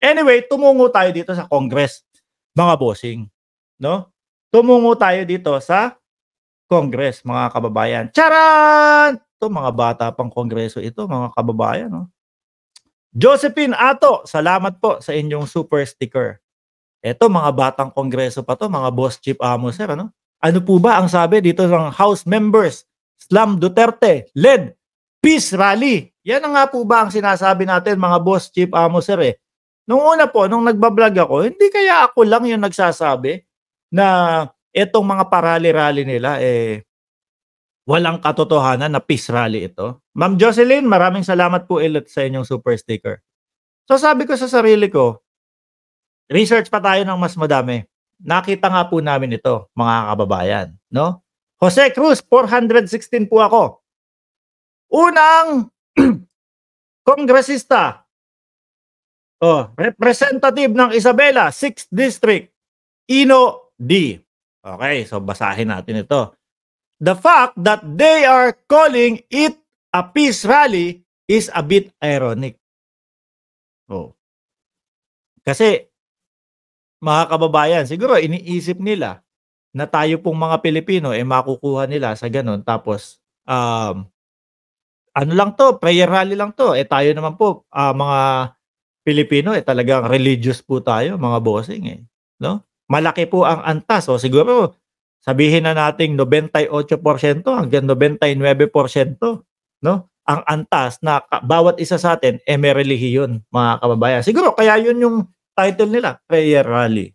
Anyway, tumungo tayo dito sa Congress, mga bossing, no? Tumungo tayo dito sa Congress, mga kababayan. Charan! Ito, mga bata pang kongreso ito, mga kababayan, no? Josephine Ato, salamat po sa inyong super sticker. Ito, mga batang kongreso pa to, mga boss chief amo, sir, ano? Ano po ba ang sabi dito ng House members? Slam Duterte led peace rally. Yan ang nga po ba ang sinasabi natin, mga boss chief amo, sir, eh. Nung una po, nung nagbablog ako, hindi kaya ako lang yung nagsasabi na itong mga parali-rally nila, eh, walang katotohanan na peace rally ito. Ma'am Jocelyn, maraming salamat po ulit sa inyong super sticker. So sabi ko sa sarili ko, research pa tayo ng mas madami. Nakita nga po namin ito, mga kababayan, no? Jose Cruz, 416 po ako. Unang kongresista, representative ng Isabela, 6th District, Ino D. Okay, so basahin natin ito. The fact that they are calling it a peace rally is a bit ironic. Kasi, mga kababayan, siguro iniisip nila na tayo pong mga Pilipino makukuha nila sa ganun. Tapos, ano lang to, prayer rally lang to. Tayo naman po, mga Pilipino, talagang religious po tayo, mga bossing, no? Malaki po ang antas. O siguro, sabihin na nating 98% hanggang 99%, no? Ang antas na bawat isa sa atin may relihiyon, mga kababayan. Siguro kaya yun yung title nila, prayer rally,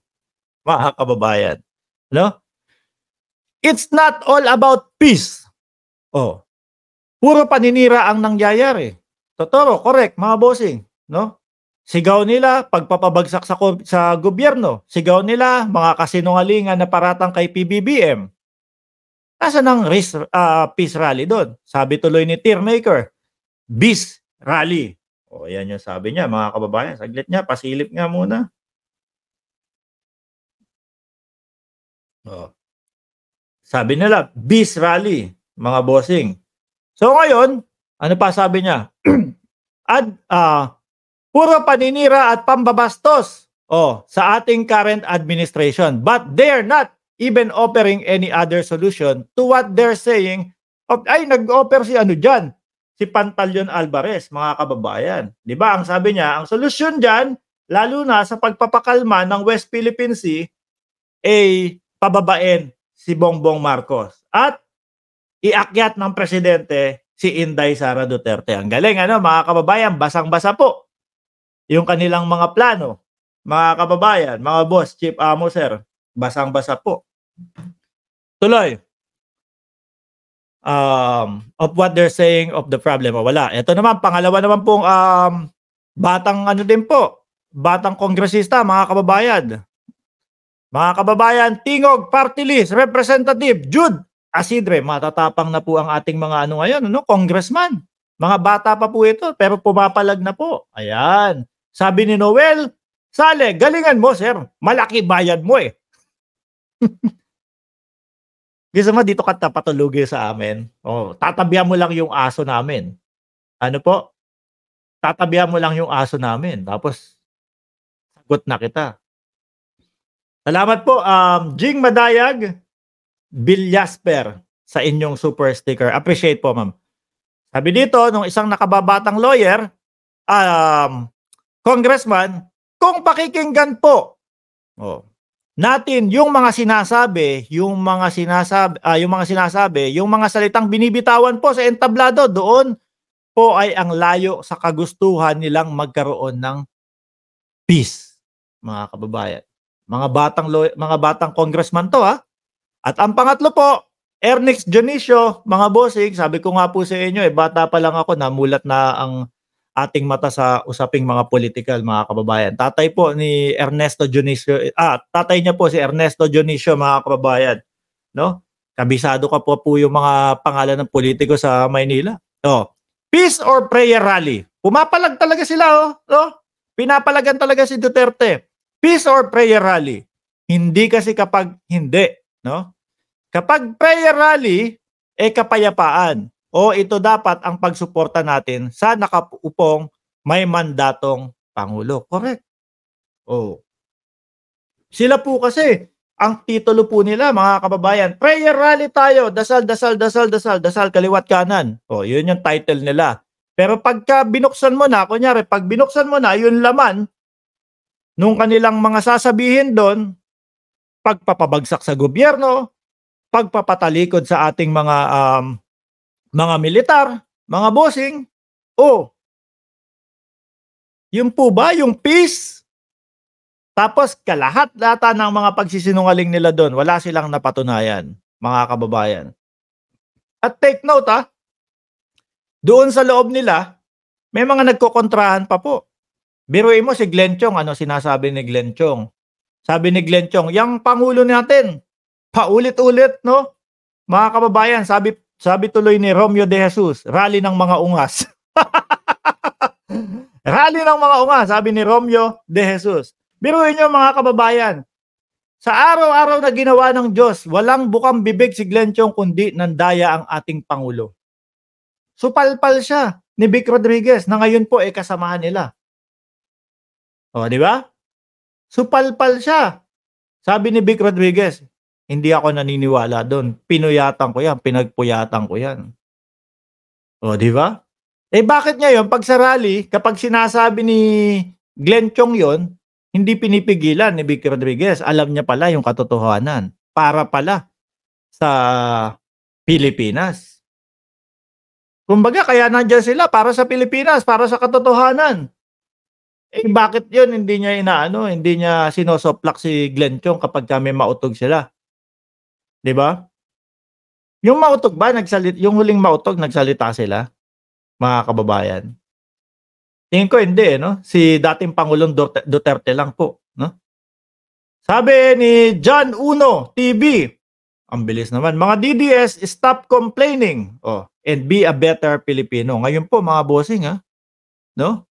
mga kababayan, no? It's not all about peace. Puro paninira ang nangyayari. Totoo, correct, mga bossing, no? Sigaw nila pagpapabagsak sa gobyerno. Sigaw nila mga kasinungalingan na paratang kay PBBM. Nasaan ang peace rally doon? Sabi tuloy ni Tearmaker, peace rally. Yan yung sabi niya, mga kababayan. Saglit niya, pasilip nga muna. Sabi nila, peace rally, mga bossing. So ngayon, ano pa sabi niya? Puro paninira at pambabastos sa ating current administration. But they're not even offering any other solution to what they're saying. Nag-offer si dyan, si Pantaleon Alvarez, mga kababayan. Di ba? Ang sabi niya, ang solusyon dyan, lalo na sa pagpapakalma ng West Philippine Sea, pababain si Bongbong Marcos. At iakyat ng presidente si Inday Sara Duterte. Ang galing, mga kababayan, basang-basa po yung kanilang mga plano, mga kababayan, mga boss, chief amo, sir, basang-basa po. Tuloy. Of what they're saying of the problem. Wala. Ito naman, pangalawa naman pong batang din po, batang kongresista, mga kababayan. Mga kababayan, Tingog Party List, Representative Jude Asidre, matatapang na po ang ating mga ngayon, congressman. Mga bata pa po ito, pero pumapalag na po. Ayan. Sabi ni Noel Sale, galingan mo, sir. Malaki bayad mo Gusto mo dito ka patulugi sa amin? Tatabihan mo lang yung aso namin. Ano po? Tatabihan mo lang yung aso namin. Tapos, sagot na kita. Salamat po, Jing Madayag, Bill Jasper, sa inyong super sticker. Appreciate po, ma'am. Sabi dito, nung isang nakababatang lawyer, congressman, kung pakikinggan po natin yung mga sinasabi, yung mga salitang binibitawan po sa entablado, doon po ay ang layo sa kagustuhan nilang magkaroon ng peace, mga kababayan. Mga batang congressman to, At ang pangatlo po, Ernest Dionisio, mga bossing, sabi ko nga po sa inyo, bata pa lang ako, namulat na ang ating mata sa usaping mga political, mga kababayan. Tatay po ni Ernesto Dionisio, tatay niya po si Ernesto Dionisio, mga kababayan, no? Kabisado ka po yung mga pangalan ng politiko sa Maynila. Peace or prayer rally? Pumapalag talaga sila, no? Pinapalagan talaga si Duterte. Peace or prayer rally? Hindi kasi kapag hindi, no? Kapag prayer rally, kapayapaan. Ito dapat ang pagsuporta natin sa nakaupong may mandatong Pangulo. Correct. Oh. Sila po kasi, ang titulo po nila mga kababayan, prayer rally tayo, dasal, dasal, dasal, dasal, dasal, kaliwat kanan. Oh, yun yung title nila. Pero pagka binuksan mo na, kunyari, pag binuksan mo na, yung laman, nung kanilang mga sasabihin doon, pagpapabagsak sa gobyerno, pagpapatalikod sa ating mga militar, mga bossing, oh, yun po ba yung peace? Tapos kalahat-lata ng mga pagsisinungaling nila doon, wala silang napatunayan, mga kababayan. At take note doon sa loob nila, may mga nagkokontrahan pa po. Biruin mo si Glenn Chong, ano sinasabi ni Glenn Chong? Sabi ni Glenn Chong, yang pangulo natin, paulit-ulit, no? Mga kababayan, sabi tuloy ni Romeo de Jesus, rally ng mga ungas. Rally ng mga ungas, sabi ni Romeo de Jesus. Biruin nyo mga kababayan, sa araw-araw na ginawa ng Diyos, walang bukang bibig si Glenn Chong kundi nandaya ang ating Pangulo. Supalpal siya ni Vic Rodriguez na ngayon po ay kasamahan nila. O, di ba? Supalpal siya. Sabi ni Vic Rodriguez, hindi ako naniniwala doon. Pinuyatan ko yan, pinagpuyatan ko yan. O, di ba? Eh bakit ngayon, pag sa rally, kapag sinasabi ni Glenn Chong yon, hindi pinipigilan ni Vic Rodriguez. Alam niya pala yung katotohanan. Para pala sa Pilipinas. Kumbaga, kaya nandiyan sila para sa Pilipinas, para sa katotohanan. Eh bakit yun hindi niya hindi niya sinosoplak si Glenn Chong kapag may mautog sila? 'Di ba? Yung mautog ba yung huling mautog nagsalita sila, mga kababayan? Tingin ko hindi no? Si dating Pangulong Duterte lang po, no? Sabi ni John Uno TV, ang bilis naman, mga DDS, stop complaining and be a better Filipino. Ngayon po mga bossing no?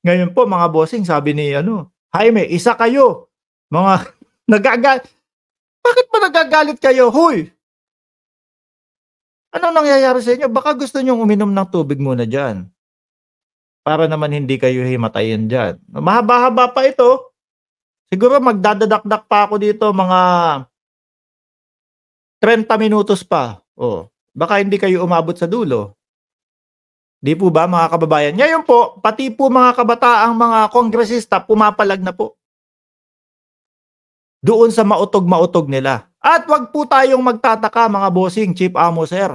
Ngayon po mga bossing, sabi ni Jaime, isa kayo. Mga bakit ba nagagalit kayo? Hoy! Anong nangyayari sa inyo? Baka gusto nyong uminom ng tubig muna dyan. Para naman hindi kayo himatayin dyan. Mahaba-haba pa ito. Siguro magdadadakdak pa ako dito mga 30 minutos pa. Baka hindi kayo umabot sa dulo. Di po ba mga kababayan? Ngayon po, pati po mga kabataang mga kongresista pumapalag na po. Doon sa mautog-mautog nila. At wag po tayong magtataka mga bossing, Chief Amo Sir,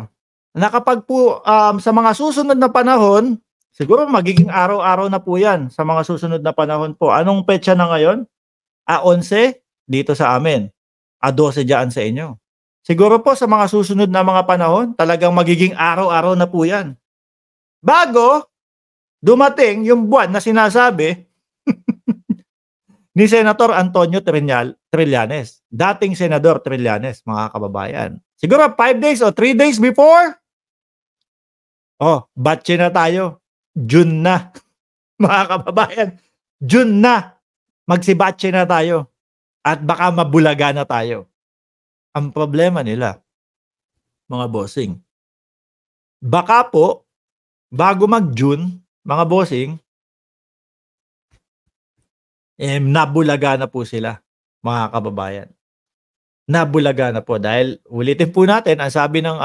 na kapag po sa mga susunod na panahon, siguro magiging araw-araw na po yan sa mga susunod na panahon po. Anong petsa na ngayon? 11 dito sa amin. 12 dyan sa inyo. Siguro po sa mga susunod na mga panahon, talagang magiging araw-araw na po yan. Bago dumating yung buwan na sinasabi ni Senator Antonio Trillanes. Dating Senador Trillanes, mga kababayan. Siguro 5 days o 3 days before, batche na tayo. June na. Mga kababayan, June na. Magsibatche na tayo. At baka mabulaga na tayo. Ang problema nila, mga bossing, baka po, bago mag-June, mga bossing, nabulaga na po sila, mga kababayan. Nabulaga na po dahil ulitin po natin, ang sabi ng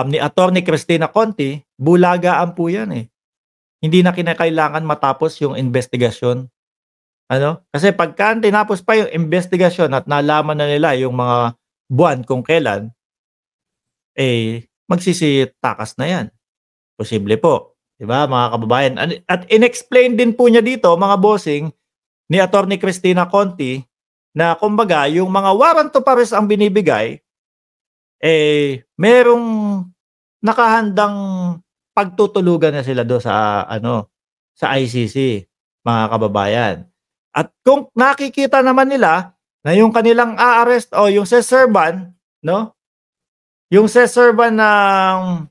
ni Attorney Cristina Conti, bulagaan po yan Hindi na kinakailangan matapos yung investigasyon. Kasi pagka tinapos pa yung investigasyon at nalaman na nila yung mga buwan kung kailan, magsisitakas na yan. Posible po. Diba mga kababayan? At inexplain din po niya dito, mga bossing, ni Attorney Cristina Conti, na kumbaga yung mga warrant of arrest ang binibigay, merong nakahandang pagtutulugan na sila do sa ICC, mga kababayan. At kung nakikita naman nila na yung kanilang a-arrest o yung seserban, no? Yung seserban ng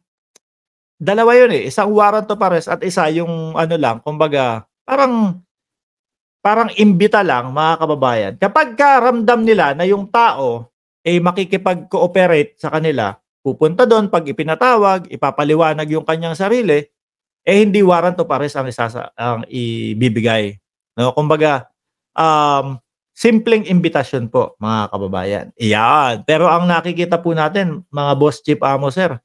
dalawa yun isang warrant of arrest at isa yung kumbaga, parang imbita lang, mga kababayan. Kapag ramdam nila na yung tao makikipag-cooperate sa kanila, pupunta doon, pag ipinatawag, ipapaliwanag yung kanyang sarili, hindi warrant of arrest ang ibibigay. no? Kumbaga, simpleng imbitasyon po, mga kababayan. Iyan. Pero ang nakikita po natin, mga boss chief amo, sir,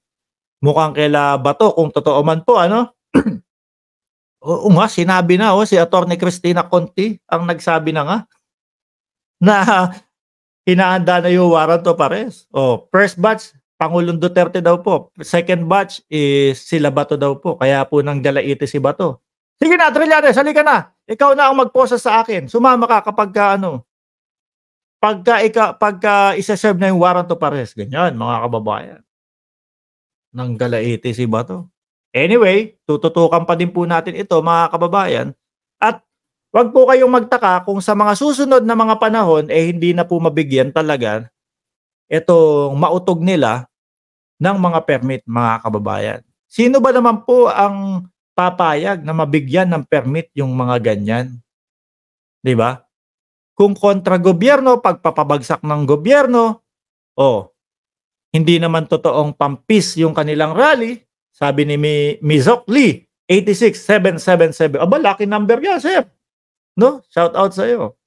mukhang kaila bato kung totoo man po, ano? Oo nga, sinabi na, si Attorney Cristina Conti ang nagsabi na nga na hinahanda na yung warrant of arrest. First batch, Pangulong Duterte daw po. Second batch is sila Bato daw po. Kaya po nang dalaite si Bato. Sige na, Trillanes, halika na. Ikaw na ang magposa sa akin. Sumama ka pagka isa-serve na yung warrant of arrest. Ganyan, mga kababayan. Nang dalaite si Bato. Anyway, tututukan pa din po natin ito, mga kababayan. At wag po kayong magtaka kung sa mga susunod na mga panahon hindi na po mabigyan talaga itong mautog nila ng mga permit, mga kababayan. Sino ba naman po ang papayag na mabigyan ng permit yung mga ganyan? 'Di ba? Kung kontra gobyerno, pagpapabagsak ng gobyerno, hindi naman totoong pampis yung kanilang rally, sabi ni Mizok Lee, 86777. Aba, lucky number yan, sir. No? Shout out sa iyo.